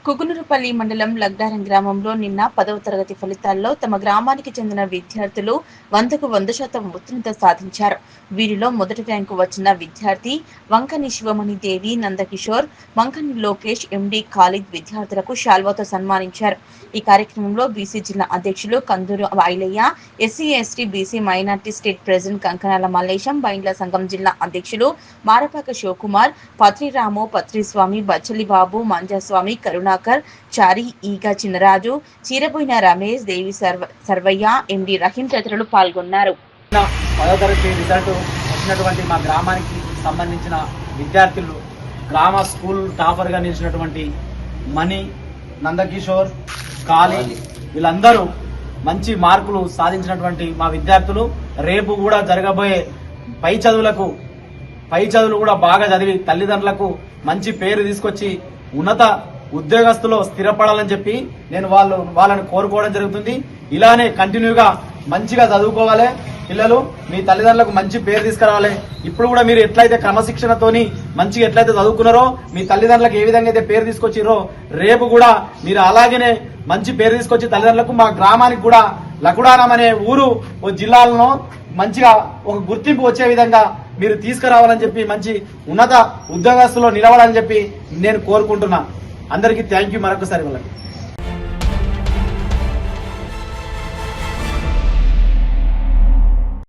కుకునూరుపల్లి మండలం లగ్డారం గ్రామంలో నిన్న 10వ తరగతి ఫలితాల్లో తమ గ్రామానికి చెందిన విద్యార్థులు 100కు 100% ఉత్తీర్ణత సాధించారు. వీరిలో మొదటి ర్యాంకు వచ్చిన విద్యార్థి వంకని శివమణి దేవి, నందకిషోర్, వంకని లోకేష్, ఎండి ఖాలిద్ విద్యార్థులకు శాల్వాతో సన్మానించారు. ఈ కార్యక్రమంలో బీసీ జిల్లా అధ్యక్షులు Kanduru Ailayya, SC ST BC minority state president Kankanala Mallesham, బైండ్ల సంఘం జిల్లా అధ్యక్షులు మారపాక శివకుమార్, పత్రిరాము, పత్రిస్వామి, బచ్చలిబాబు, మంజాస్వామి, కరుణాకర్, చారి, ఈగ చిన్నరాజు, చీరబోయిన రమేష్, దేవి సర్వయ్య, ఎండి రహీం తదితరులు పాల్గొన్నారు. 10వ తరగతి రిజల్ట్ వచ్చినటువంటి మా గ్రామానికి సంబంధించిన విద్యార్థులు గ్రామ స్కూల్ టాపర్గా నిలిచినటువంటి మణి, నందకిషోర్, కాళీ వీళ్ళందరూ మంచి మార్కులు సాధించినటువంటి మా విద్యార్థులు రేపు కూడా జరగబోయే పై చదువులు కూడా బాగా చదివి తల్లిదండ్రులకు మంచి పేరు తీసుకొచ్చి ఉన్నత ఉద్యోగస్తులో స్థిరపడాలని చెప్పి నేను వాళ్ళని కోరుకోవడం జరుగుతుంది. ఇలానే కంటిన్యూగా మంచిగా చదువుకోవాలి పిల్లలు, మీ తల్లిదండ్రులకు మంచి పేరు తీసుకురావాలి. ఇప్పుడు కూడా మీరు ఎట్లయితే క్రమశిక్షణతోని మంచిగా ఎట్లయితే చదువుకున్నారో, మీ తల్లిదండ్రులకు ఏ విధంగా అయితే పేరు తీసుకొచ్చిరో రేపు కూడా మీరు అలాగనే మంచి పేరు తీసుకొచ్చి తల్లిదండ్రులకు, మా గ్రామానికి కూడా లకుడారం అనే ఊరు ఓ జిల్లాలను మంచిగా ఒక గుర్తింపు వచ్చే విధంగా మీరు తీసుకురావాలని చెప్పి మంచి ఉన్నత ఉద్యోగస్తులో నిలవాలని చెప్పి నేను కోరుకుంటున్నా. అందరికీ థ్యాంక్ యూ మరొకసారి. వాళ్ళకి